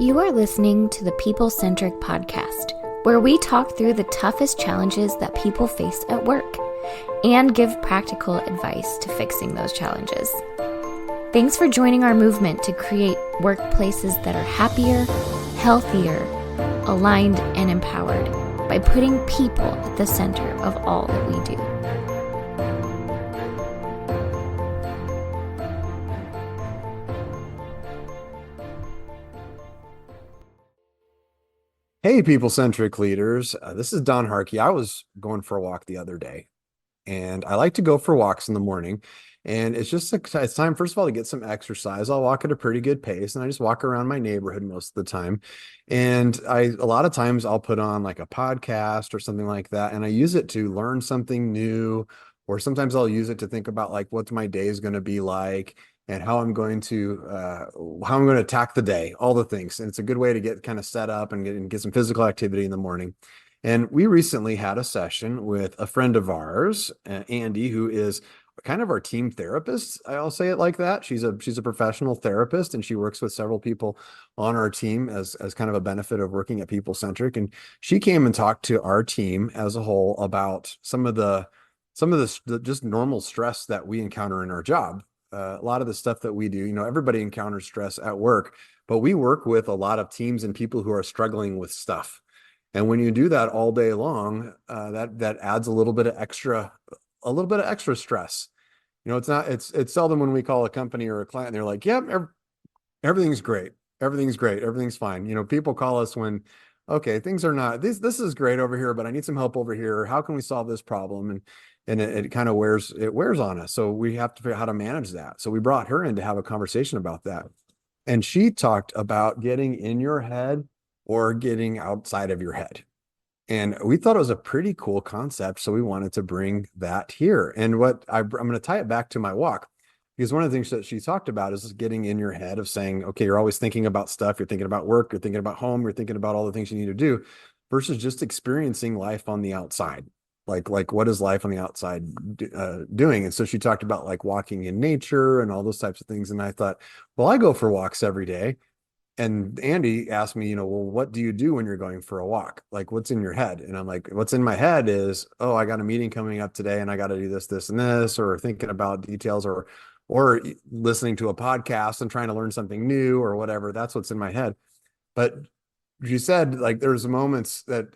You are listening to the People Centric podcast, where we talk through the toughest challenges that people face at work and give practical advice to fixing those challenges. Thanks for joining our movement to create workplaces that are happier, healthier, aligned, and empowered by putting people at the center of all that we do. Hey, People Centric leaders. This is Don Harkey. I was going for a walk the other day, and I like to go for walks in the morning. And it's time, first of all, to get some exercise. I'll walk at a pretty good pace, and I just walk around my neighborhood most of the time. And a lot of times I'll put on like a podcast or something like that, and I use it to learn something new, or sometimes I'll use it to think about like what my day is going to be like and how I'm going to attack the day, all the things. And it's a good way to get kind of set up and get some physical activity in the morning. And we recently had a session with a friend of ours, Andy, who is kind of our team therapist. I'll say it like that. She's a professional therapist, and she works with several people on our team as kind of a benefit of working at People Centric. And she came and talked to our team as a whole about some of the just normal stress that we encounter in our job. A lot of the stuff that we do, everybody encounters stress at work, but we work with a lot of teams and people who are struggling with stuff. And when you do that all day long, that adds a little bit of extra stress. It's seldom when we call a company or a client and they're like, "Yep, everything's great. Everything's great. Everything's fine." People call us when, okay, things are not, this is great over here, but I need some help over here. How can we solve this problem? And it kind of wears on us. So we have to figure out how to manage that. So we brought her in to have a conversation about that. And she talked about getting in your head or getting outside of your head. And we thought it was a pretty cool concept. So we wanted to bring that here. And I'm going to tie it back to my walk, because one of the things that she talked about is getting in your head of saying, okay, you're always thinking about stuff. You're thinking about work. You're thinking about home. You're thinking about all the things you need to do versus just experiencing life on the outside. Like what is life on the outside doing? And so she talked about like walking in nature and all those types of things. And I thought, well, I go for walks every day. And Andy asked me, well, what do you do when you're going for a walk? Like, what's in your head? And I'm like, what's in my head is, oh, I got a meeting coming up today and I got to do this, this, and this, or thinking about details, or listening to a podcast and trying to learn something new or whatever. That's what's in my head. But you said like there's moments that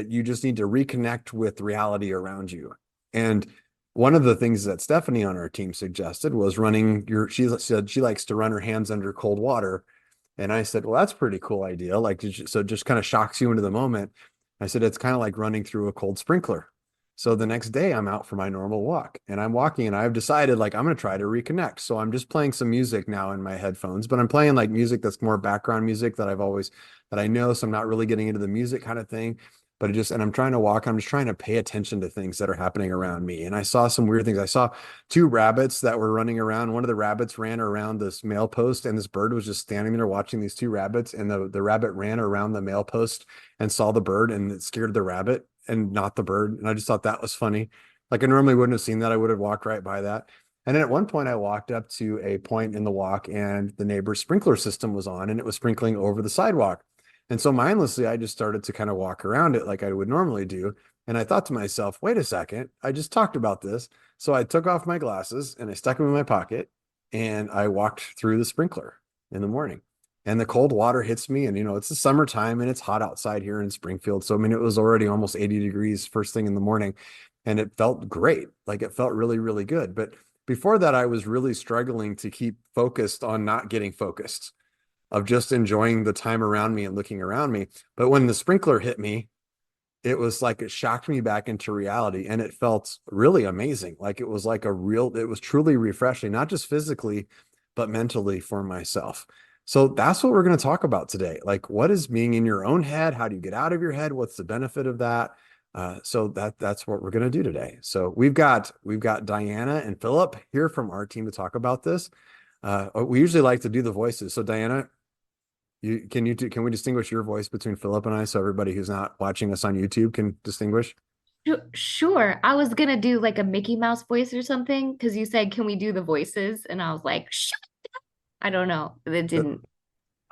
you just need to reconnect with reality around you. And one of the things that Stephanie on our team suggested was she said she likes to run her hands under cold water. And I said, well, that's a pretty cool idea. So it just kind of shocks you into the moment. I said, it's kind of like running through a cold sprinkler. So the next day I'm out for my normal walk and I'm walking and I've decided like I'm going to try to reconnect. So I'm just playing some music now in my headphones, but I'm playing like music that's more background music that I know. So I'm not really getting into the music kind of thing, but and I'm trying to walk. I'm just trying to pay attention to things that are happening around me. And I saw some weird things. I saw two rabbits that were running around. One of the rabbits ran around this mail post and this bird was just standing there watching these two rabbits. And the rabbit ran around the mail post and saw the bird and it scared the rabbit and not the bird. And I just thought that was funny. Like I normally wouldn't have seen that. I would have walked right by that. And then at one point I walked up to a point in the walk and the neighbor's sprinkler system was on and it was sprinkling over the sidewalk. And so mindlessly, I just started to kind of walk around it like I would normally do. And I thought to myself, wait a second, I just talked about this. So I took off my glasses and I stuck them in my pocket and I walked through the sprinkler in the morning. And the cold water hits me. And, it's the summertime and it's hot outside here in Springfield. So, I mean, it was already almost 80 degrees first thing in the morning. And it felt great. Like it felt really, really good. But before that, I was really struggling to keep focused on not getting focused, of just enjoying the time around me and looking around me. But when the sprinkler hit me, it was like it shocked me back into reality and it felt really amazing. Like it was it was truly refreshing, not just physically, but mentally for myself. So that's what we're going to talk about today. Like what is being in your own head? How do you get out of your head? What's the benefit of that? So that's what we're going to do today. So we've got Diana and Philip here from our team to talk about this. We usually like to do the voices. So Diana, can we distinguish your voice between Philip and I so everybody who's not watching us on YouTube can distinguish? Sure. I was gonna do like a Mickey Mouse voice or something because you said, can we do the voices? And I was like, shh, I don't know. It didn't.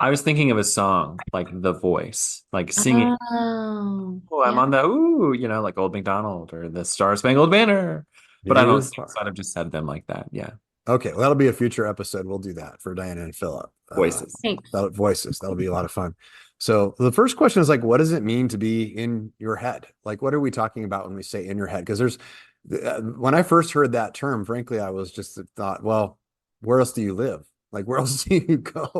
I was thinking of a song like The Voice, like singing, Oh, oh, I'm yeah. on the ooh, like Old MacDonald or the Star Spangled Banner. But I don't Dear sing, so heart. I've just said them like that. Yeah. Okay, well, that'll be a future episode. We'll do that for Diana and Philip. Voices. Thanks. That voices. That'll be a lot of fun. So the first question is like, what does it mean to be in your head? Like, what are we talking about when we say in your head? Because when I first heard that term, frankly, I was just thought, well, where else do you live? Like, where else do you go?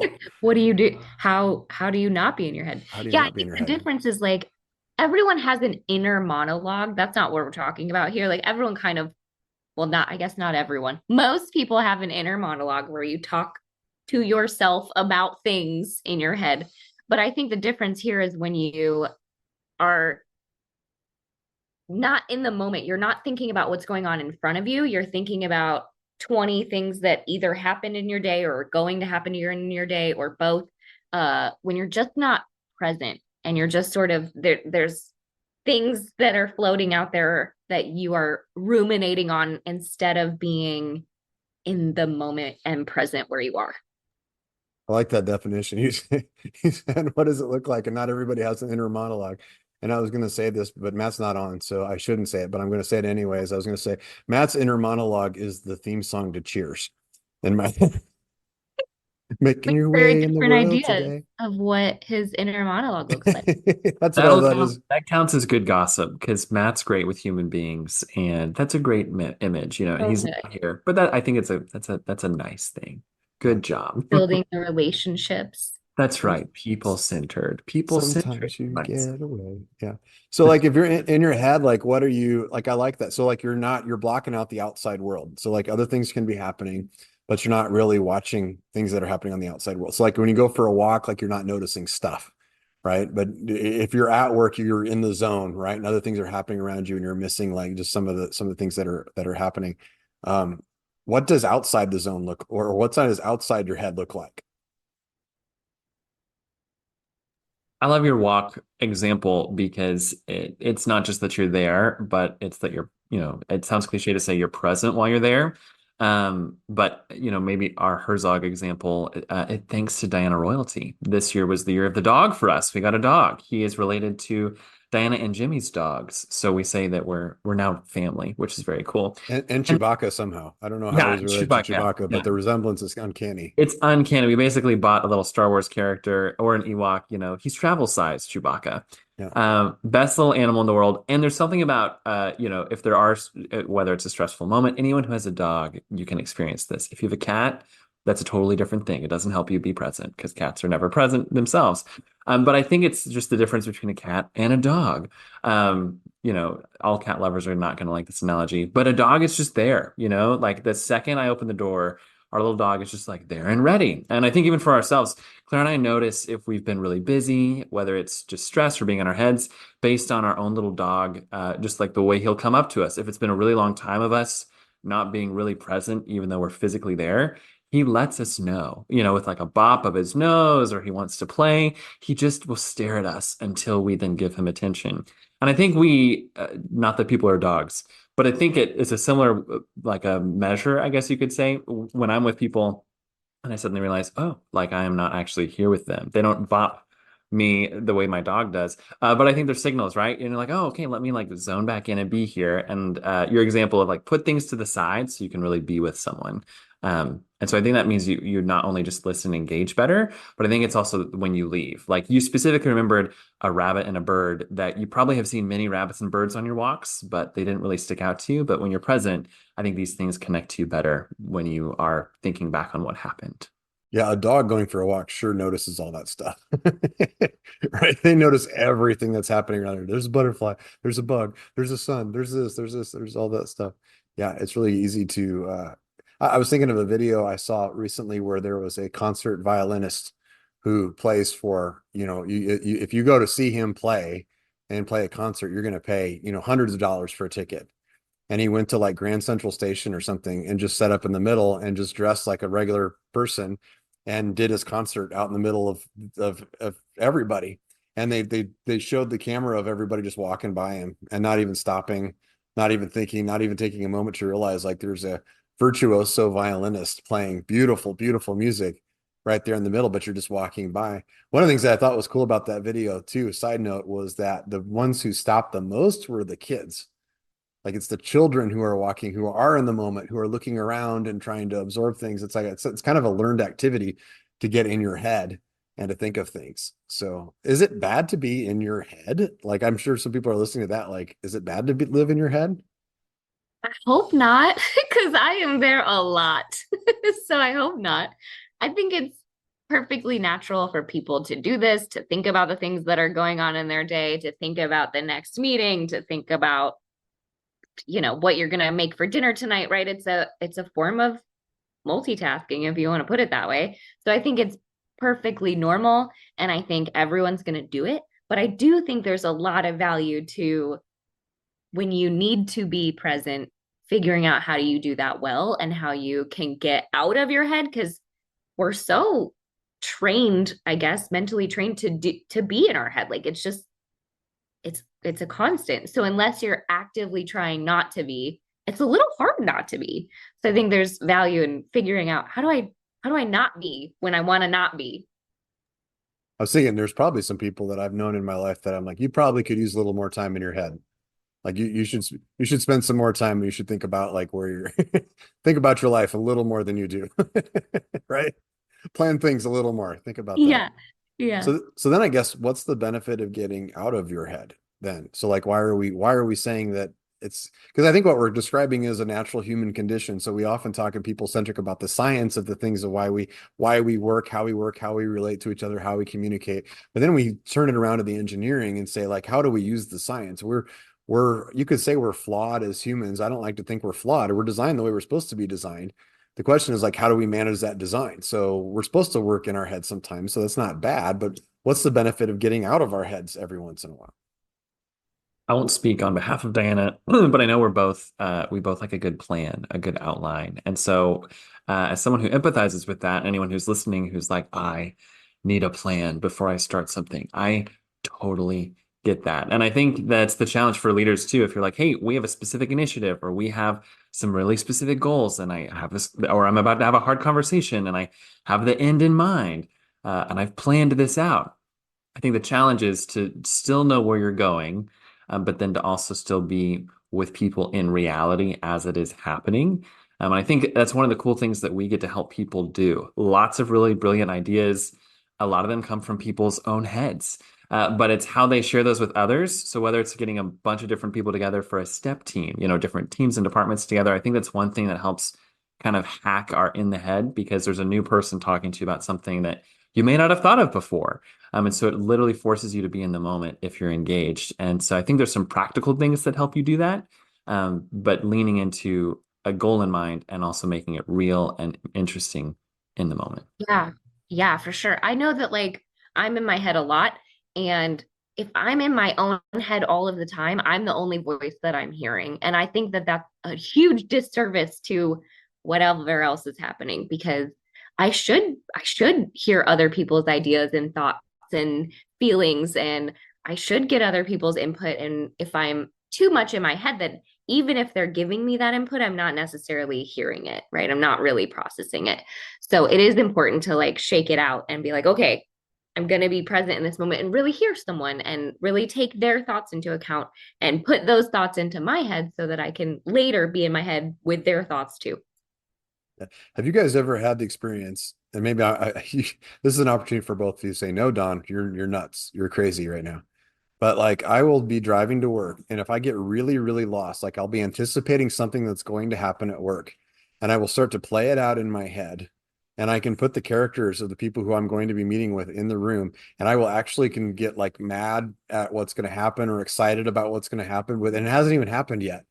What do you do? How do you not be in your head? How do you Yeah, I not be in think your the head? difference is like everyone has an inner monologue. That's not what we're talking about here. Like everyone kind of, well, not, I guess not everyone. Most people have an inner monologue where you talk to yourself about things in your head. But I think the difference here is when you are not in the moment, you're not thinking about what's going on in front of you. You're thinking about 20 things that either happened in your day or are going to happen in your day or both. When you're just not present and you're just sort of there's things that are floating out there that you are ruminating on instead of being in the moment and present where you are. I like that definition. He said, what does it look like? And not everybody has an inner monologue. And I was going to say this, but Matt's not on, so I shouldn't say it, but I'm going to say it anyways. I was going to say Matt's inner monologue is the theme song to Cheers. In my making your Very way in the different world ideas today. of what his inner monologue looks like. That's what I That'll thought count. is. That counts as good gossip because Matt's great with human beings, and that's a great image. And he's Okay. not here, but that I think that's a nice thing. Yeah. Good job. Building the relationships. That's right. People centered. People centric. Sometimes you Nice. get away. Yeah. So like if you're in your head, like what are you like? I like that. So like you're blocking out the outside world. So like other things can be happening, but you're not really watching things that are happening on the outside world. So like when you go for a walk, like you're not noticing stuff, right? But if you're at work, you're in the zone, right? And other things are happening around you and you're missing like just some of the things that are happening. Um, what does outside the zone look or what side does outside your head look like? I love your walk example because it's not just that you're there, but it's that it sounds cliche to say you're present while you're there. But maybe our Herzog example, thanks to Diana royalty. This year was the year of the dog for us. We got a dog. He is related to Diana and Jimmy's dogs. So we say that we're now family, which is very cool. And And Chewbacca somehow. I don't know how yeah, he's related to Chewbacca. Chewbacca, but Yeah. the resemblance is uncanny. It's uncanny. We basically bought a little Star Wars character or an Ewok. He's travel size Chewbacca. Yeah. Best little animal in the world. And there's something about, if there are, whether it's a stressful moment, anyone who has a dog, you can experience this. If you have a cat, that's a totally different thing. It doesn't help you be present because cats are never present themselves. But I think it's just the difference between a cat and a dog. All cat lovers are not going to like this analogy, but a dog is just there, like the second I open the door, our little dog is just like there and ready. And I think even for ourselves, Claire and I notice if we've been really busy, whether it's just stress or being in our heads, based on our own little dog, just like the way he'll come up to us. If it's been a really long time of us not being really present, even though we're physically there, he lets us know, with like a bop of his nose or he wants to play. He just will stare at us until we then give him attention. And I think not that people are dogs, but I think it is a similar, like a measure, I guess you could say, when I'm with people and I suddenly realize, oh, like I am not actually here with them. They don't bop me the way my dog does. But I think there's signals, right? And you're like, oh, okay, let me like zone back in and be here. And your example of like put things to the side so you can really be with someone. And so I think that means you not only just listen and engage better, but I think it's also when you leave. Like you specifically remembered a rabbit and a bird that you probably have seen many rabbits and birds on your walks, but they didn't really stick out to you. But when you're present, I think these things connect to you better when you are thinking back on what happened. Yeah, a dog going for a walk sure notices all that stuff. Right? They notice everything that's happening around there. There's a butterfly, there's a bug, there's a sun, there's all that stuff. Yeah, it's really easy to I was thinking of a video I saw recently where there was a concert violinist who plays for, if you go to see him play and play a concert, you're going to pay, hundreds of dollars for a ticket. And he went to like Grand Central Station or something and just set up in the middle and just dressed like a regular person and did his concert out in the middle of everybody. And they showed the camera of everybody just walking by him and not even stopping, not even thinking, not even taking a moment to realize like there's a virtuoso violinist playing beautiful, beautiful music. right there in the middle, but you're just walking by. One of the things that I thought was cool about that video too, side note, was that the ones who stopped the most were the kids. Like it's the children who are walking, who are in the moment, who are looking around and trying to absorb things. It's like it's kind of a learned activity to get in your head and to think of things. So is it bad to be in your head? Like I'm sure some people are listening to that. Like, is it bad to live in your head? I hope not, because I am there a lot. So I hope not. I think it's perfectly natural for people to do this, to think about the things that are going on in their day, to think about the next meeting, to think about, what you're going to make for dinner tonight, right? It's a form of multitasking, if you want to put it that way. So I think it's perfectly normal, and I think everyone's going to do it. But I do think there's a lot of value to, when you need to be present, figuring out how do you do that well and how you can get out of your head, because we're so trained, I guess, mentally trained to be in our head. Like it's a constant. So unless you're actively trying not to be, it's a little hard not to be. So I think there's value in figuring out how do I not be when I want to not be. I was thinking there's probably some people that I've known in my life that I'm like, you probably could use a little more time in your head. Like you should spend some more time. You should think about like where you're think about your life a little more than you do. Right? Plan things a little more. Think about that. Yeah. Yeah. So then I guess what's the benefit of getting out of your head then? So like why are we saying that it's because I think what we're describing is a natural human condition. So we often talk in people centric about the science of the things of why we work, how we relate to each other, how we communicate. But then we turn it around to the engineering and say like how do we use the science? You could say we're flawed as humans. I don't like to think we're flawed. We're designed the way we're supposed to be designed. The question is like, how do we manage that design? So we're supposed to work in our heads sometimes, so that's not bad, but what's the benefit of getting out of our heads every once in a while? I won't speak on behalf of Diana, but I know we both like a good plan, a good outline. And so, as someone who empathizes with that, anyone who's listening who's like, I need a plan before I start something, I totally get that. And I think that's the challenge for leaders too. If you're like, hey, we have a specific initiative, or we have some really specific goals, and I have this, or I'm about to have a hard conversation, and I have the end in mind, and I've planned this out. I think the challenge is to still know where you're going, but then to also still be with people in reality as it is happening. And I think that's one of the cool things that we get to help people do. Lots of really brilliant ideas. A lot of them come from people's own heads, but it's how they share those with others. So whether it's getting a bunch of different people together for a step team, different teams and departments together, I think that's one thing that helps kind of hack our in the head, because there's a new person talking to you about something that you may not have thought of before. And so it literally forces you to be in the moment if you're engaged. And so I think there's some practical things that help you do that, but leaning into a goal in mind and also making it real and interesting in the moment. Yeah. Yeah, for sure. I know that like I'm in my head a lot, and if I'm in my own head all of the time, I'm the only voice that I'm hearing. And I think that that's a huge disservice to whatever else is happening, because I should hear other people's ideas and thoughts and feelings, and I should get other people's input. And if I'm too much in my head, that even if they're giving me that input, I'm not necessarily hearing it, right? I'm not really processing it. So it is important to like shake it out and be like, okay, I'm going to be present in this moment and really hear someone and really take their thoughts into account and put those thoughts into my head so that I can later be in my head with their thoughts too. Have you guys ever had the experience? And maybe this is an opportunity for both of you to say, no, Don, you're nuts. You're crazy right now. But like I will be driving to work, and if I get really, really lost, like I'll be anticipating something that's going to happen at work, and I will start to play it out in my head. And I can put the characters of the people who I'm going to be meeting with in the room, and I will actually can get like mad at what's going to happen or excited about what's going to happen with, and it hasn't even happened yet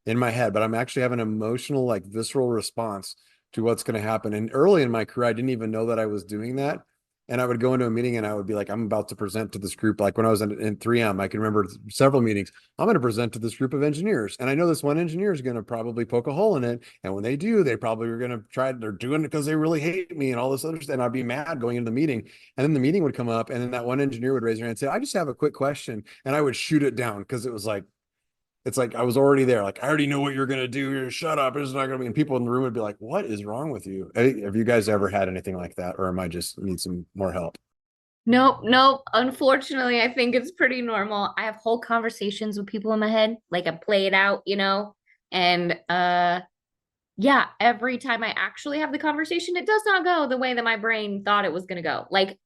in my head, but I'm actually having an emotional, like visceral response to what's going to happen. And early in my career, I didn't even know that I was doing that. And I would go into a meeting and I would be like, I'm about to present to this group. Like when I was in 3M, I can remember several meetings. I'm going to present to this group of engineers. And I know this one engineer is going to probably poke a hole in it. And when they do, they probably are going to they're doing it because they really hate me and all this other stuff. And I'd be mad going into the meeting. And then the meeting would come up, and then that one engineer would raise their hand and say, I just have a quick question. And I would shoot it down because it was like, It's like I was already there. Like, I already know what you're gonna do. Shut up. It's not gonna be. And people in the room would be like, "What is wrong with you?" Have you guys ever had anything like that, or am I just need some more help? Nope, nope. Unfortunately, I think it's pretty normal. I have whole conversations with people in my head, like I play it out, and yeah, every time I actually have the conversation, it does not go the way that my brain thought it was going to go. Like,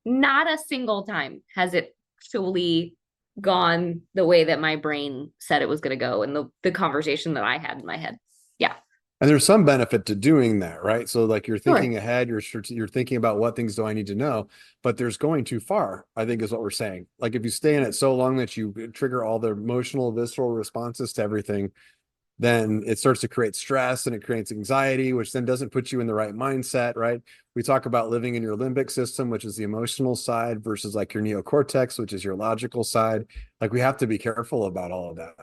not a single time has it actually gone the way that my brain said it was going to go in the conversation that I had in my head. Yeah, And there's some benefit to doing that, right? So like you're sure. thinking ahead, you're thinking about what things do I need to know, but there's going too far, I think is what we're saying. Like if you stay in it so long that you trigger all the emotional, visceral responses to everything, then it starts to create stress and it creates anxiety, which then doesn't put you in the right mindset, right? We talk about living in your limbic system, which is the emotional side, versus like your neocortex, which is your logical side. Like we have to be careful about all of that.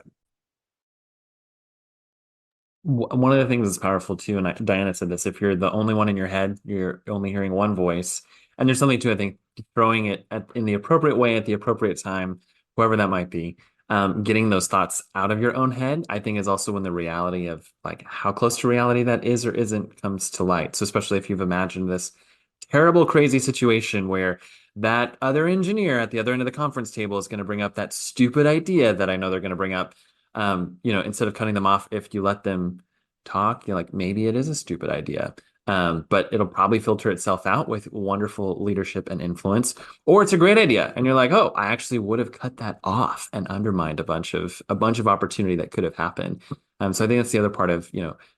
One of the things that's powerful too, and Diana said this, if you're the only one in your head, you're only hearing one voice. And there's something to, I think, throwing it in the appropriate way at the appropriate time, whoever that might be. Getting those thoughts out of your own head, I think, is also when the reality of like how close to reality that is or isn't comes to light. So especially if you've imagined this terrible, crazy situation where that other engineer at the other end of the conference table is going to bring up that stupid idea that I know they're going to bring up. Instead of cutting them off, if you let them talk, you're like, maybe it is a stupid idea. But it'll probably filter itself out with wonderful leadership and influence, or it's a great idea, and you're like, oh, I actually would have cut that off and undermined a bunch of opportunity that could have happened. So I think that's the other part of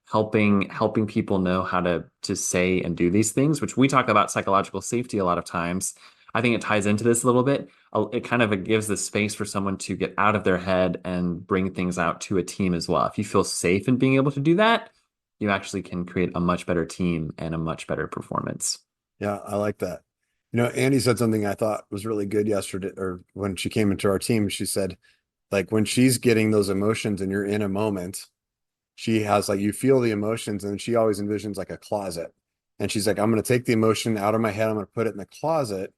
helping people know how to say and do these things, which we talk about psychological safety a lot of times. I think it ties into this a little bit. It kind of gives the space for someone to get out of their head and bring things out to a team as well. If you feel safe in being able to do that, you actually can create a much better team and a much better performance. Yeah, I like that. Andy said something I thought was really good yesterday, or when she came into our team, she said, like, when she's getting those emotions and you're in a moment, she has like, you feel the emotions, and she always envisions like a closet. And she's like, I'm going to take the emotion out of my head, I'm going to put it in the closet.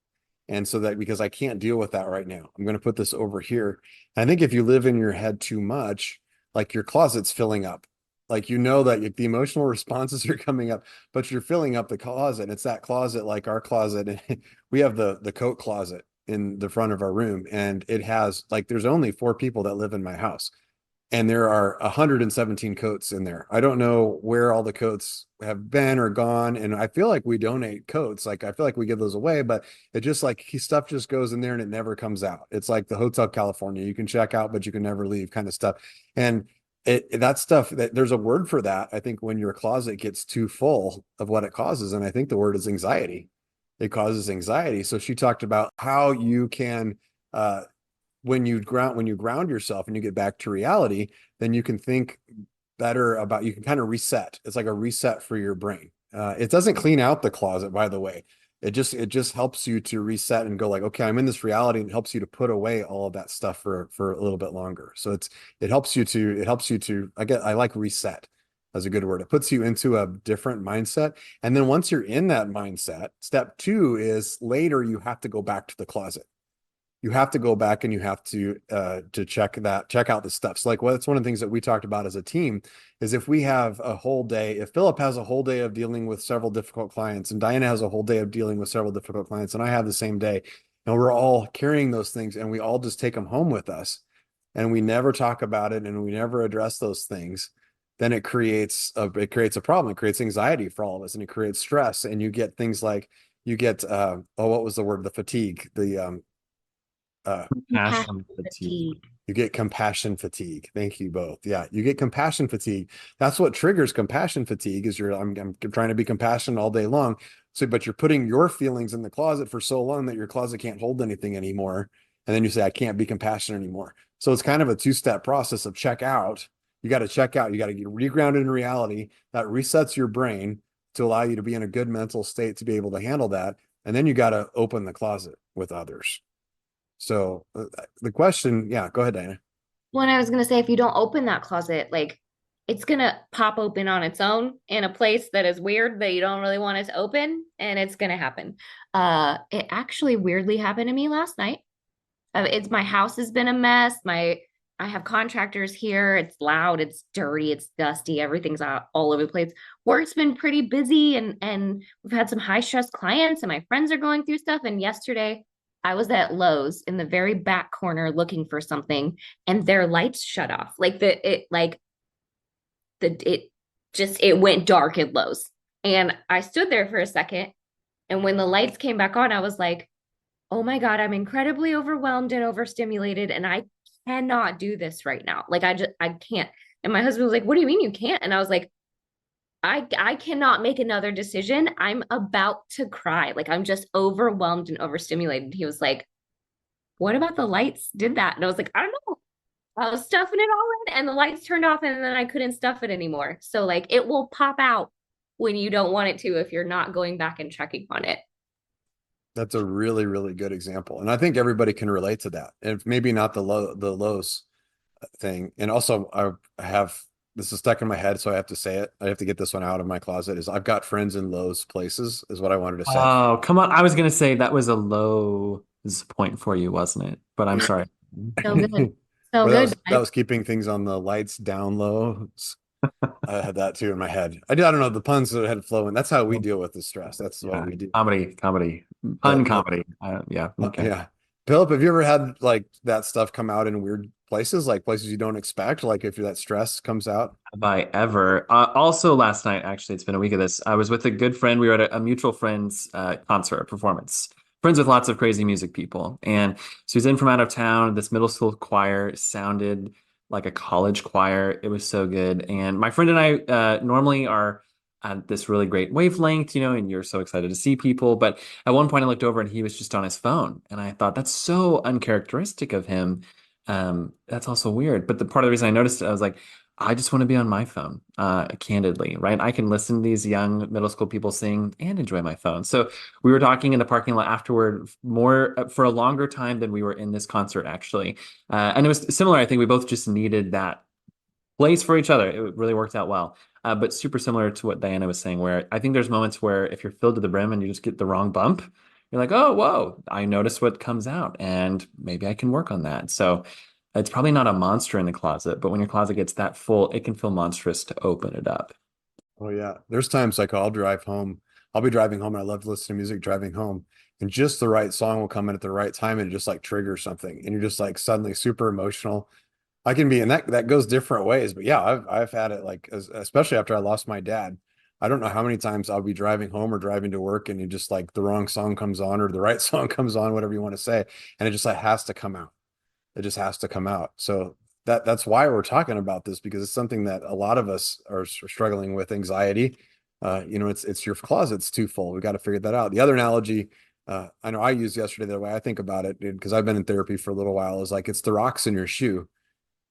And so that because I can't deal with that right now, I'm going to put this over here. And I think if you live in your head too much, like your closet's filling up. Like that the emotional responses are coming up, but you're filling up the closet. It's that closet, like our closet. We have the coat closet in the front of our room, and it has like there's only 4 people that live in my house, and there are 117 coats in there. I don't know where all the coats have been or gone. And I feel like we donate coats. Like I feel like we give those away, but it just like stuff just goes in there and it never comes out. It's like the Hotel California. You can check out, but you can never leave kind of stuff. And that stuff that there's a word for that. I think when your closet gets too full of what it causes, and I think the word is anxiety. It causes anxiety. So she talked about how you can when you ground yourself and you get back to reality, then you can think better about you can kind of reset. It's like a reset for your brain. It doesn't clean out the closet, by the way. It just helps you to reset and go like, okay, I'm in this reality, and it helps you to put away all of that stuff for a little bit longer. So it helps you to I like reset as a good word. It puts you into a different mindset. And then once you're in that mindset, step 2 is later you have to go back to the closet. You have to go back and you have to check out the stuff. So like, well, that's one of the things that we talked about as a team is if we have a whole day, if Philip has a whole day of dealing with several difficult clients, and Diana has a whole day of dealing with several difficult clients, and I have the same day, and we're all carrying those things, and we all just take them home with us, and we never talk about it, and we never address those things, then it creates a problem. It creates anxiety for all of us, and it creates stress, and you get things like what was the word? The fatigue, Passion Compassion fatigue. fatigue. you get compassion fatigue. Thank you both. Yeah, you get compassion fatigue. That's what triggers compassion fatigue is I'm trying to be compassionate all day long. So, but you're putting your feelings in the closet for so long that your closet can't hold anything anymore. And then you say, I can't be compassionate anymore. So it's kind of a 2-step process of check out. You got to check out. You got to get regrounded in reality. That resets your brain to allow you to be in a good mental state to be able to handle that. And then you got to open the closet with others. So the question, yeah, go ahead, Dana. When I was gonna say, if you don't open that closet, like it's gonna pop open on its own in a place that is weird that you don't really want it to open, and it's gonna happen. It actually weirdly happened to me last night. It's my house has been a mess. My I have contractors here. It's loud, it's dirty, it's dusty, everything's all over the place. Work's been pretty busy, and we've had some high stress clients, and my friends are going through stuff. And yesterday I was at Lowe's in the very back corner looking for something, and their lights shut off. It went dark at Lowe's. And I stood there for a second, and when the lights came back on, I was like, oh my God, I'm incredibly overwhelmed and overstimulated, and I cannot do this right now. Like I can't. And my husband was like, what do you mean you can't? And I was like, I cannot make another decision. I'm about to cry. Like I'm just overwhelmed and overstimulated. He was like, what about the lights did that? And I was like, I don't know. I was stuffing it all in and the lights turned off and then I couldn't stuff it anymore. So like it will pop out when you don't want it to if you're not going back and checking on it. That's a really, really good example. And I think everybody can relate to that. And maybe not the Lowe's thing. And also I have, this is stuck in my head, so I have to say it. I have to get this one out of my closet is I've got friends in Lowe's places is what I wanted to say. Oh, come on. I was gonna say that was a low point for you, wasn't it? But I'm sorry. So good. So Or good. that was keeping things on the lights down low. I had that too in my head. I don't know the puns that had flowing. That's how we deal with the stress. That's what we do. Comedy, pun But, comedy. Yeah. Okay. yeah. Philip, have you ever had like that stuff come out in weird places, like places you don't expect? Like if that stress comes out? Have I ever? Also, last night, actually, it's been a week of this. I was with a good friend. We were at a mutual friend's concert performance. Friends with lots of crazy music people. And so he's in from out of town. This middle school choir sounded like a college choir. It was so good. And my friend and I normally are at this really great wavelength, and you're so excited to see people. But at one point I looked over and he was just on his phone. And I thought that's so uncharacteristic of him. That's also weird. But the part of the reason I noticed it, I was like, I just want to be on my phone, candidly, right? I can listen to these young middle school people sing and enjoy my phone. So we were talking in the parking lot afterward more for a longer time than we were in this concert, actually. And it was similar. I think we both just needed that place for each other. It really worked out well. But super similar to what Diana was saying, where I think there's moments where if you're filled to the brim and you just get the wrong bump, you're like, oh, whoa, I notice what comes out and maybe I can work on that. So it's probably not a monster in the closet, but when your closet gets that full, it can feel monstrous to open it up. Oh yeah. There's times like I'll drive home. I'll be driving home and I love to listen to music driving home. And just the right song will come in at the right time and it just like triggers something. And you're just like suddenly super emotional. I can be, and that goes different ways. But yeah, I've had it like especially after I lost my dad. I don't know how many times I'll be driving home or driving to work and you just like the wrong song comes on or the right song comes on, whatever you want to say. And it just like has to come out. It just has to come out. So that's why we're talking about this because it's something that a lot of us are struggling with anxiety. It's your closet's too full. We got to figure that out. The other analogy I know I used yesterday, the way I think about it, because I've been in therapy for a little while, is like it's the rocks in your shoe.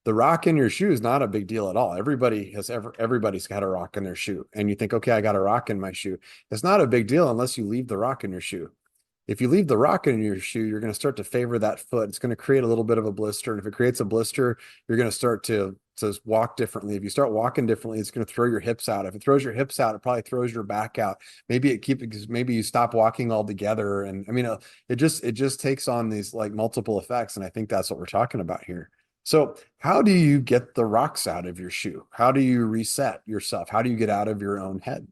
The rock in your shoe is not a big deal at all. Everybody's got a rock in their shoe. And you think, okay, I got a rock in my shoe. It's not a big deal unless you leave the rock in your shoe. If you leave the rock in your shoe, you're going to start to favor that foot. It's going to create a little bit of a blister. And if it creates a blister, you're going to start to walk differently. If you start walking differently, it's going to throw your hips out. If it throws your hips out, it probably throws your back out. Maybe maybe you stop walking altogether. And I mean, it just takes on these like multiple effects. And I think that's what we're talking about here. So how do you get the rocks out of your shoe? How do you reset yourself? How do you get out of your own head?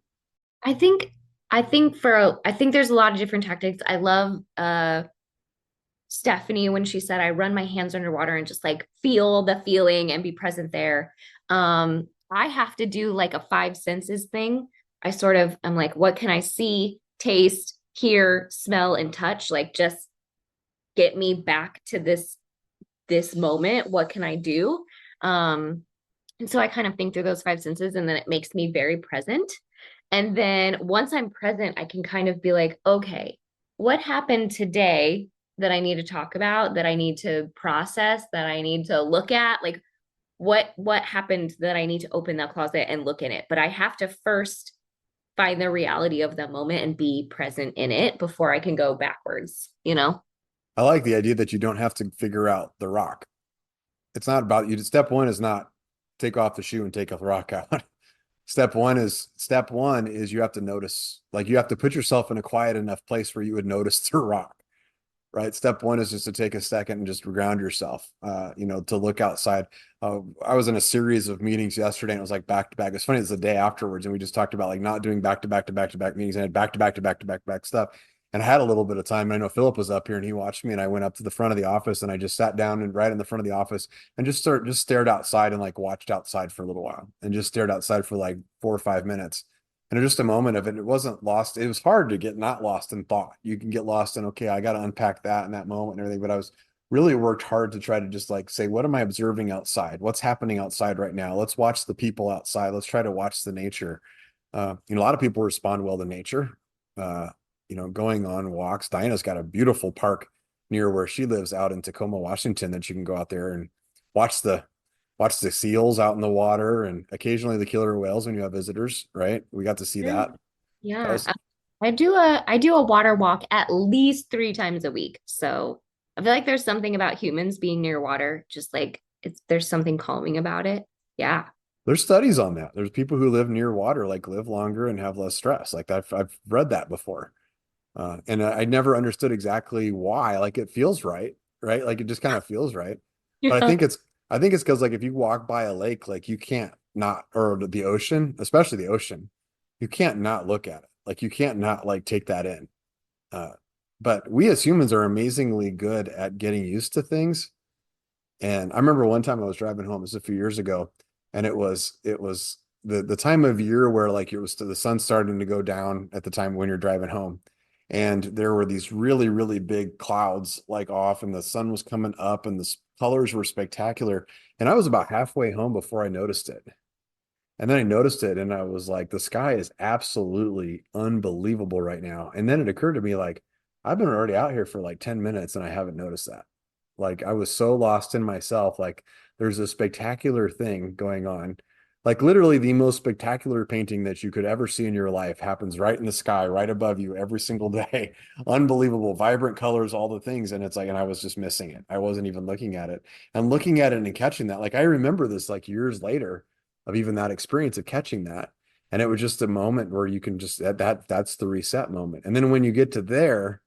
I think I think there's a lot of different tactics. I love Stephanie when she said I run my hands underwater and just like feel the feeling and be present there. I have to do like a five senses thing. I'm like, what can I see, taste, hear, smell, and touch? Like just get me back to this moment. What can I do? And so I kind of think through those five senses and then it makes me very present. And then once I'm present, I can kind of be like, okay, what happened today that I need to talk about, that I need to process, that I need to look at? Like what happened that I need to open that closet and look in it? But I have to first find the reality of the moment and be present in it before I can go backwards, you know? I like the idea that you don't have to figure out the rock. It's not about you. Step one is not take off the shoe and take a rock out. Step one is you have to notice, like you have to put yourself in a quiet enough place where you would notice the rock, right? Step one is just to take a second and just ground yourself, to look outside. I was in a series of meetings yesterday and it was like back to back. It's funny, it's the day afterwards. And we just talked about like not doing back to back to back to back meetings, and I had back to back to back to back to back stuff. And I had a little bit of time. I know Philip was up here and he watched me, and I went up to the front of the office and I just sat down and right in the front of the office and just stared outside and like watched outside for a little while and just stared outside for like 4 or 5 minutes. And just a moment of it, it wasn't lost. It was hard to get not lost in thought. You can get lost in, okay, I got to unpack that in that moment and everything. But I was really worked hard to try to just like say, what am I observing outside? What's happening outside right now? Let's watch the people outside. Let's try to watch the nature. A lot of people respond well to nature. Going on walks. Diana's got a beautiful park near where she lives out in Tacoma, Washington, that you can go out there and watch the seals out in the water, and occasionally the killer whales when you have visitors, right? We got to see that. Yeah. I do a water walk at least 3 times a week. So I feel like there's something about humans being near water, just like there's something calming about it. Yeah. There's studies on that. There's people who live near water, like live longer and have less stress. Like I've read that before. And I never understood exactly why. Like it feels right, right? Like it just kind of feels right. But I Yeah. think it's because like if you walk by a lake, like you can't not, or the ocean, especially the ocean, you can't not look at it. Like you can't not like take that in. Uh, but we as humans are amazingly good at getting used to things. And I remember one time I was driving home, this was a few years ago, and it was the time of year where like it was the sun starting to go down at the time when you're driving home. And there were these really, really big clouds like off, and the sun was coming up, and the colors were spectacular. And I was about halfway home before I noticed it. And then I noticed it and I was like, the sky is absolutely unbelievable right now. And then it occurred to me like, I've been already out here for like 10 minutes and I haven't noticed that. Like I was so lost in myself. Like there's a spectacular thing going on. Like literally the most spectacular painting that you could ever see in your life happens right in the sky, right above you every single day. Unbelievable, vibrant colors, all the things. And it's like, and I was just missing it. I wasn't even looking at it and looking at it and catching that. Like I remember this like years later of even that experience of catching that. And it was just a moment where you can just that's the reset moment. And then when you get to there,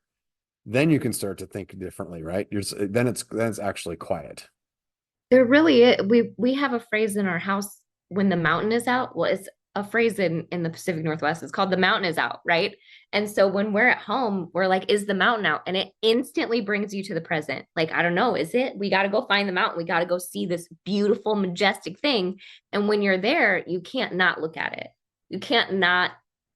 then you can start to think differently, right? Then it's actually quiet. There really is. We have a phrase in our house when the mountain is out. Well, it's a phrase in the Pacific Northwest. It's called the mountain is out, right? And so when we're at home, we're like, is the mountain out? And it instantly brings you to the present. Like, I don't know, is it? We got to go find the mountain. We got to go see this beautiful, majestic thing. And when you're there, you can't not look at it. You can't not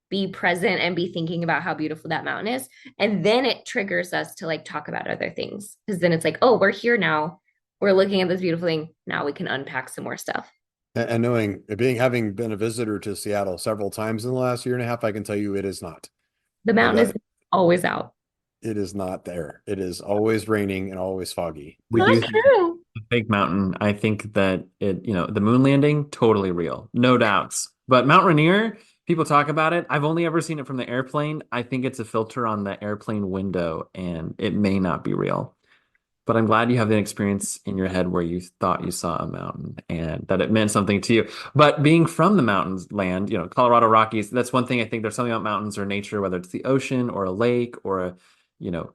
be present and be thinking about how beautiful that mountain is. And then it triggers us to like talk about other things. Because then it's like, oh, we're here now, we're looking at this beautiful thing. Now we can unpack some more stuff. And knowing having been a visitor to Seattle several times in the last year and a half, I can tell you it is not. The Like mountain is that, always out. it is not there. It is always raining and always foggy. We Not do think true. the fake mountain. I think that the moon landing, totally real, no doubts. But Mount Rainier, people talk about it. I've only ever seen it from the airplane. I think it's a filter on the airplane window, and it may not be real. But I'm glad you have the experience in your head where you thought you saw a mountain and that it meant something to you. But being from the mountains land, Colorado Rockies, that's one thing. I think there's something about mountains or nature, whether it's the ocean or a lake or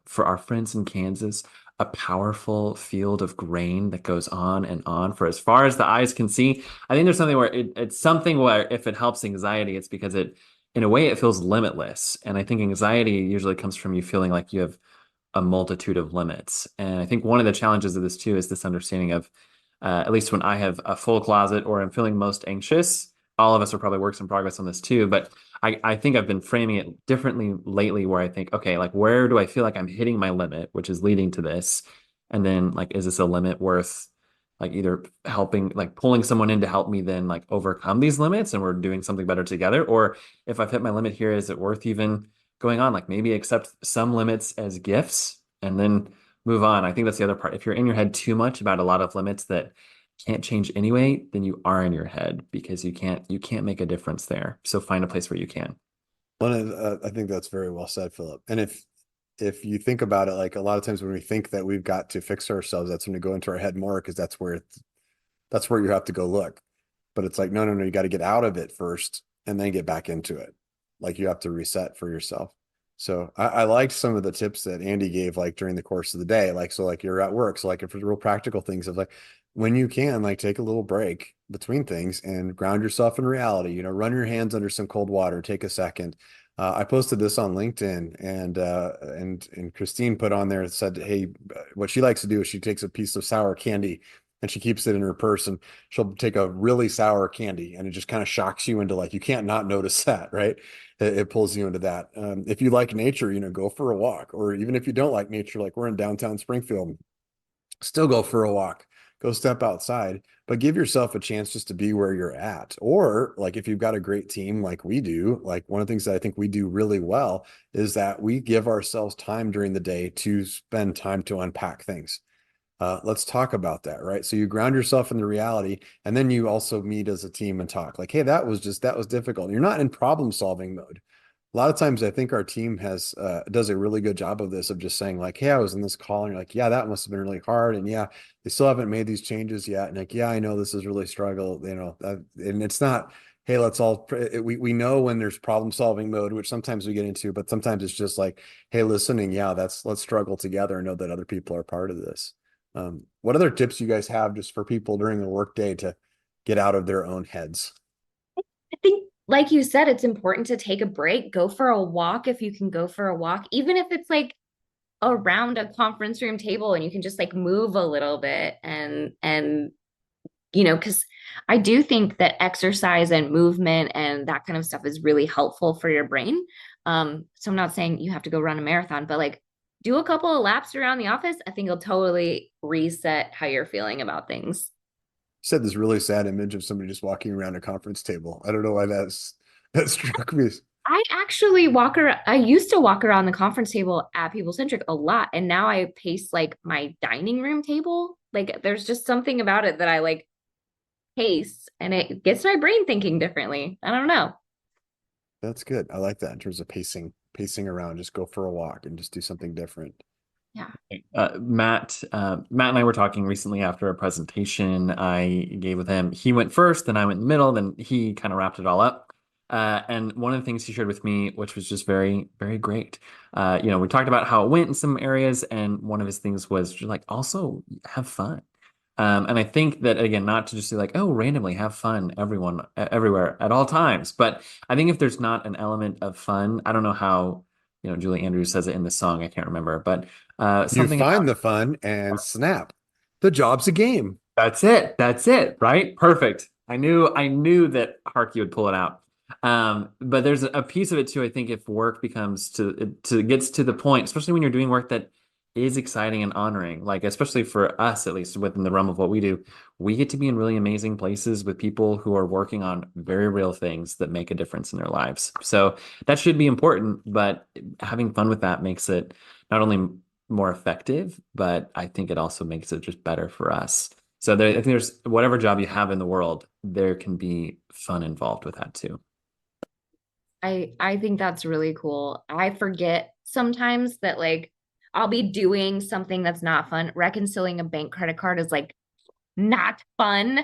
for our friends in Kansas, a powerful field of grain that goes on and on for as far as the eyes can see. I think there's something where it's something where if it helps anxiety, it's because in a way, it feels limitless. And I think anxiety usually comes from you feeling like you have a multitude of limits. And I think one of the challenges of this too is this understanding of, at least when I have a full closet or I'm feeling most anxious, all of us are probably works in progress on this too. But I think I've been framing it differently lately where I think, okay, like where do I feel like I'm hitting my limit, which is leading to this? And then like, is this a limit worth like either helping, like pulling someone in to help me then like overcome these limits and we're doing something better together? Or if I've hit my limit here, is it worth even going on, like maybe accept some limits as gifts and then move on? I think that's the other part. If you're in your head too much about a lot of limits that can't change anyway, then you are in your head because you can't make a difference there. So find a place where you can. Well, I think that's very well said, Philip. And if you think about it, like a lot of times when we think that we've got to fix ourselves, that's when we go into our head more because that's where you have to go look. But it's like, no, no, no, you got to get out of it first and then get back into it. Like you have to reset for yourself. So I liked some of the tips that Andy gave, like during the course of the day. Like, so like you're at work. So like if it's real practical things of like when you can, like take a little break between things and ground yourself in reality, run your hands under some cold water, take a second. I posted this on LinkedIn and Christine put on there and said, hey, what she likes to do is she takes a piece of sour candy and she keeps it in her purse and she'll take a really sour candy and it just kind of shocks you into like, you can't not notice that, right? It pulls you into that. If you like nature, go for a walk. Or even if you don't like nature, like we're in downtown Springfield, still go for a walk, go step outside, but give yourself a chance just to be where you're at. Or like if you've got a great team like we do, like one of the things that I think we do really well is that we give ourselves time during the day to spend time to unpack things. Let's talk about that, right? So you ground yourself in the reality, and then you also meet as a team and talk like, hey, that was difficult. You're not in problem solving mode. A lot of times I think our team does a really good job of this, of just saying like, hey, I was in this call and you're like, yeah, that must have been really hard. And yeah, they still haven't made these changes yet. And like, yeah, I know this is really struggle, and it's not, hey, let's all, we know when there's problem solving mode, which sometimes we get into, but sometimes it's just like, hey, listening. Yeah, let's struggle together and know that other people are part of this. What other tips you guys have just for people during the workday to get out of their own heads? I think, like you said, it's important to take a break, go for a walk if you can go for a walk, even if it's like around a conference room table and you can just like move a little bit and because I do think that exercise and movement and that kind of stuff is really helpful for your brain. So I'm not saying you have to go run a marathon, but like do a couple of laps around the office. I think it'll totally reset how you're feeling about things. Said this really sad image of somebody just walking around a conference table. I don't know why that struck me. I actually walk around, I used to walk around the conference table at People Centric a lot. And now I pace like my dining room table. Like there's just something about it that I like pace and it gets my brain thinking differently. I don't know. That's good. I like that in terms of pacing around. Just go for a walk and just do something different. Yeah. Matt and I were talking recently after a presentation I gave with him. He went first, then I went in the middle, then he kind of wrapped it all up. And one of the things he shared with me, which was just very, very great. We talked about how it went in some areas, and one of his things was just like also have fun. And I think that again, not to just say like, oh, randomly have fun, everyone, everywhere, at all times. But I think if there's not an element of fun, I don't know how, Julie Andrews says it in the song, I can't remember, but You something about find the fun and snap. The job's a game. that's it. That's it, right? Perfect. I knew that Harky would pull it out. But there's a piece of it too. I think if work becomes to gets to the point, especially when you're doing work that is exciting and honoring, like especially for us, at least within the realm of what we do, we get to be in really amazing places with people who are working on very real things that make a difference in their lives. So that should be important, but having fun with that makes it not only more effective, but I think it also makes it just better for us. So I think there's whatever job you have in the world, there can be fun involved with that too. I think that's really cool. I forget sometimes that like I'll be doing something that's not fun. Reconciling a bank credit card is like not fun.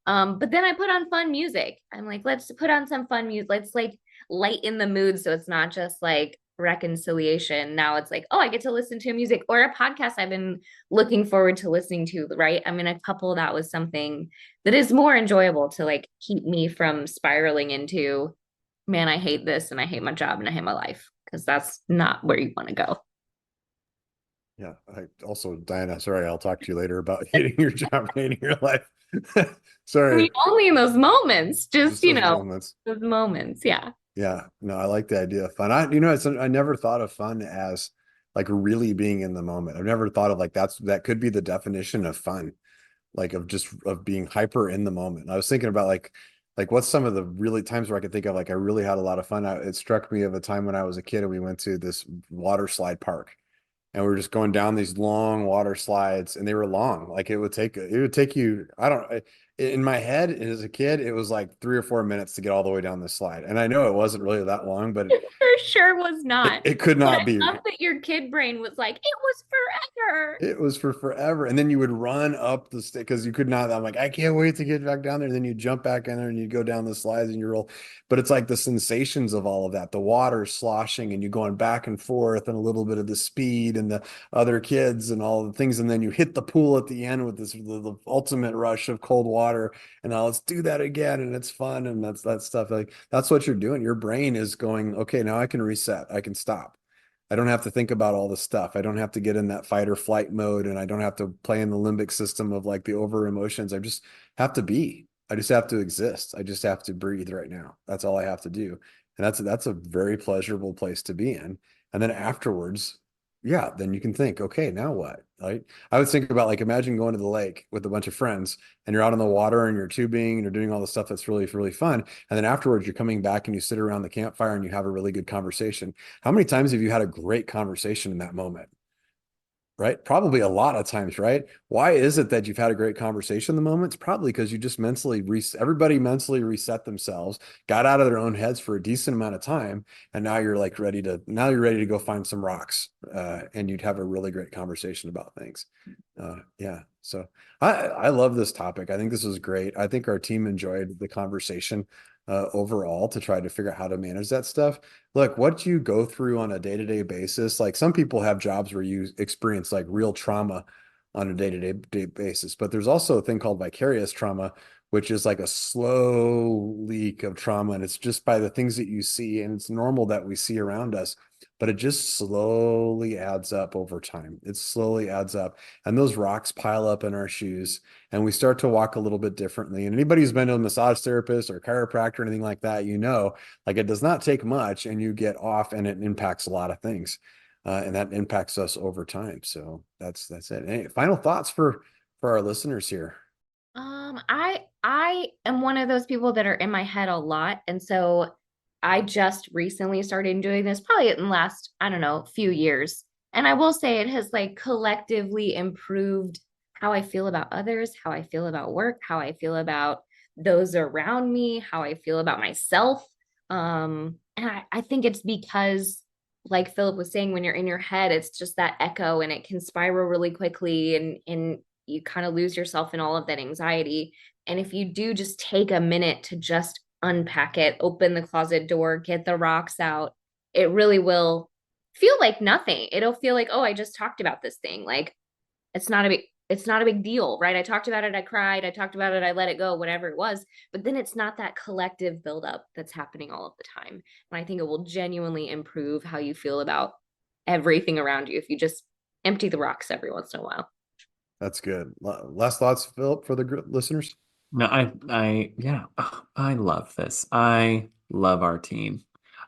But then I put on fun music. I'm like, let's put on some fun music. Let's like lighten the mood so it's not just like reconciliation. Now it's like, oh, I get to listen to music or a podcast I've been looking forward to listening to, right? I'm gonna couple that with something that is more enjoyable to like keep me from spiraling into, man, I hate this and I hate my job and I hate my life because that's not where you want to go. Yeah. I also, Diana, sorry, I'll talk to you later about hating your job, hating your life. I Sorry. mean, only in those moments, just, Just those moments. those moments. Yeah. Yeah. No, I like the idea of fun. I never thought of fun as like really being in the moment. I've never thought of like that could be the definition of fun, like of being hyper in the moment. I was thinking about like what's some of the really times where I could think of like I really had a lot of fun. It struck me of a time when I was a kid and we went to this water slide park and we were just going down these long water slides and they were long. Like it would take you, I don't, in my head as a kid, it was like 3 or 4 minutes to get all the way down the slide. And I know it wasn't really that long, but It for sure was not. it could But not I be. love that your kid brain was like, it was forever. It was for forever. And then you would run up the stick because you could not. I'm like, I can't wait to get back down there. And then you jump back in there and you go down the slides and you roll. But it's like the sensations of all of that, the water sloshing and you going back and forth and a little bit of the speed and the other kids and all the things. And then you hit the pool at the end with the ultimate rush of cold water. And now let's do that again. And it's fun. And that's that stuff. Like that's what you're doing. Your brain is going, okay, now I can reset. I can stop. I don't have to think about all the stuff. I don't have to get in that fight or flight mode and I don't have to play in the limbic system of like the over emotions. I just have to be. I just have to exist. I just have to breathe right now. That's all I have to do. And that's a very pleasurable place to be in. And then afterwards, yeah, then you can think, okay, now what? Right? I would think about like imagine going to the lake with a bunch of friends and you're out on the water and you're tubing and you're doing all the stuff that's really, really fun. And then afterwards, you're coming back and you sit around the campfire and you have a really good conversation. How many times have you had a great conversation in that moment? Right? Probably a lot of times, right? Why is it that you've had a great conversation in the moment? It's probably because you just everybody mentally reset themselves, got out of their own heads for a decent amount of time, and now you're like now you're ready to go find some rocks, and you'd have a really great conversation about things. Yeah. So I love this topic. I think this was great. I think our team enjoyed the conversation overall to try to figure out how to manage that stuff. Look, what you go through on a day-to-day basis, like some people have jobs where you experience like real trauma on a day-to-day basis, but there's also a thing called vicarious trauma, which is like a slow leak of trauma. And it's just by the things that you see, and it's normal that we see around us, but it just slowly adds up over time. It slowly adds up. And those rocks pile up in our shoes and we start to walk a little bit differently. And anybody who's been to a massage therapist or chiropractor or anything like that, you know, like it does not take much and you get off and it impacts a lot of things. And that impacts us over time. So that's it. Any final thoughts for our listeners here? I am one of those people that are in my head a lot. And so I just recently started doing this, probably in the last, I don't know, few years. And I will say it has like collectively improved how I feel about others, how I feel about work, how I feel about those around me, how I feel about myself. And I think it's because, like Philip was saying, when you're in your head, it's just that echo and it can spiral really quickly and you kind of lose yourself in all of that anxiety. And if you do just take a minute to just unpack it, open the closet door, get the rocks out, it really will feel like nothing. It'll feel like, oh, I just talked about this thing. Like it's not a big deal, right? I talked about it, I cried, I talked about it, I let it go, whatever it was. But then it's not that collective buildup that's happening all of the time. And I think it will genuinely improve how you feel about everything around you if you just empty the rocks every once in a while. That's good. Last thoughts, Philip, for the listeners? No, yeah, I love this. I love our team.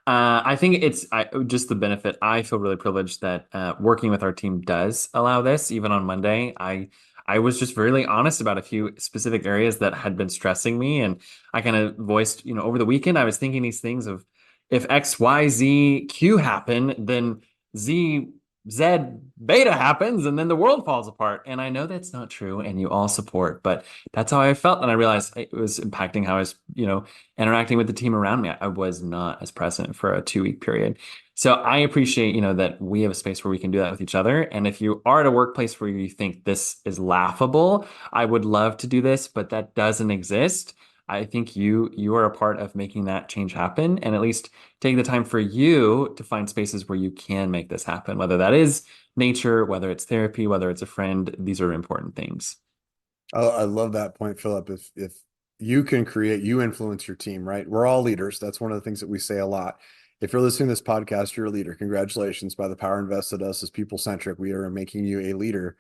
I think just the benefit. I feel really privileged that working with our team does allow this. Even on Monday, I was just really honest about a few specific areas that had been stressing me, and I kind of voiced, over the weekend, I was thinking these things of if X, Y, Z, Q happen, then Z Z beta happens and then the world falls apart. And I know that's not true and you all support, but that's how I felt. And I realized it was impacting how I was, interacting with the team around me. I was not as present for a 2 week period. So I appreciate, that we have a space where we can do that with each other. And if you are at a workplace where you think this is laughable, I would love to do this, but that doesn't exist. I think you are a part of making that change happen, and at least take the time for you to find spaces where you can make this happen, whether that is nature, whether it's therapy, whether it's a friend. These are important things. I love that point, Philip. If you can create, you influence your team, right? We're all leaders. That's one of the things that we say a lot. If you're listening to this podcast, you're a leader. Congratulations. By the power invested us as People Centric, we are making you a leader.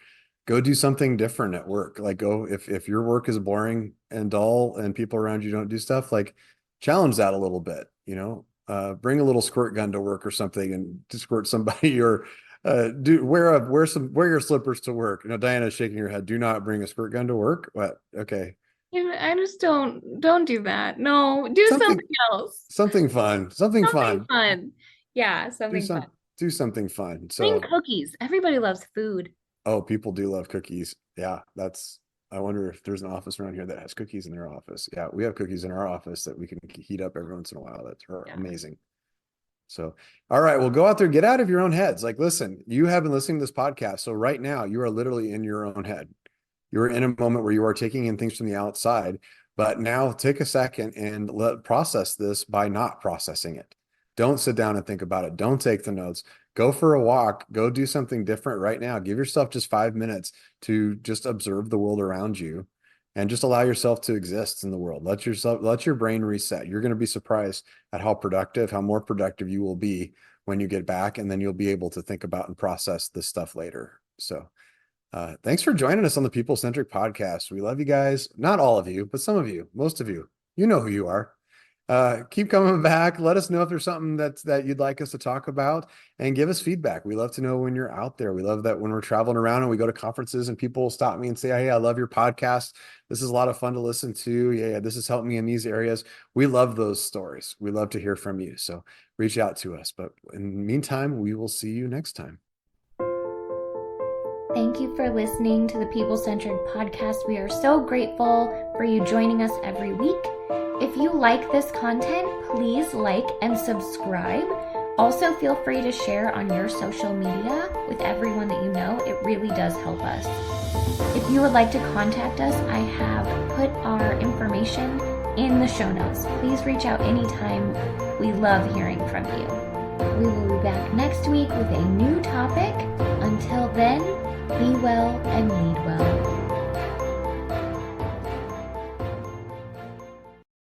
Go do something different at work. Like go if your work is boring and dull and people around you don't do stuff, like challenge that a little bit, bring a little squirt gun to work or something and to squirt somebody or wear your slippers to work. Diana's shaking her head. Do not bring a squirt gun to work. What? Okay. Yeah, I just don't do that. No, do Something something else. something fun. Something Something fun. fun. Yeah, Do something fun. some do something fun. Bring So, cookies. Everybody loves food. oh, people do love cookies. Yeah, that's I wonder if there's an office around here that has cookies in their office. Yeah, we have cookies in our office that we can heat up every once in a while. That's amazing. So, all right, well, go out there, get out of your own heads. Like, listen, you have been listening to this podcast. So right now you are literally in your own head. You're in a moment where you are taking in things from the outside, but now take a second and process this by not processing it. Don't sit down and think about it. Don't take the notes. Go for a walk. Go do something different right now. Give yourself just 5 minutes to just observe the world around you and just allow yourself to exist in the world. Let your brain reset. You're going to be surprised at how more productive you will be when you get back, and then you'll be able to think about and process this stuff later. So, thanks for joining us on the People Centric podcast. We love you guys. Not all of you, but some of you, most of you. You know who you are. Keep coming back. Let us know if there's something that you'd like us to talk about, and give us feedback. We love to know when you're out there. We love that when we're traveling around and we go to conferences and people stop me and say, "Hey, I love your podcast. This is a lot of fun to listen to. Yeah, this has helped me in these areas." We love those stories. We love to hear from you. So reach out to us. But in the meantime, we will see you next time. Thank you for listening to the People Centric podcast. We are so grateful for you joining us every week. If you like this content, please like and subscribe. Also, feel free to share on your social media with everyone that you know. It really does help us. If you would like to contact us, I have put our information in the show notes. Please reach out anytime. We love hearing from you. We will be back next week with a new topic. Until then, be well and lead well.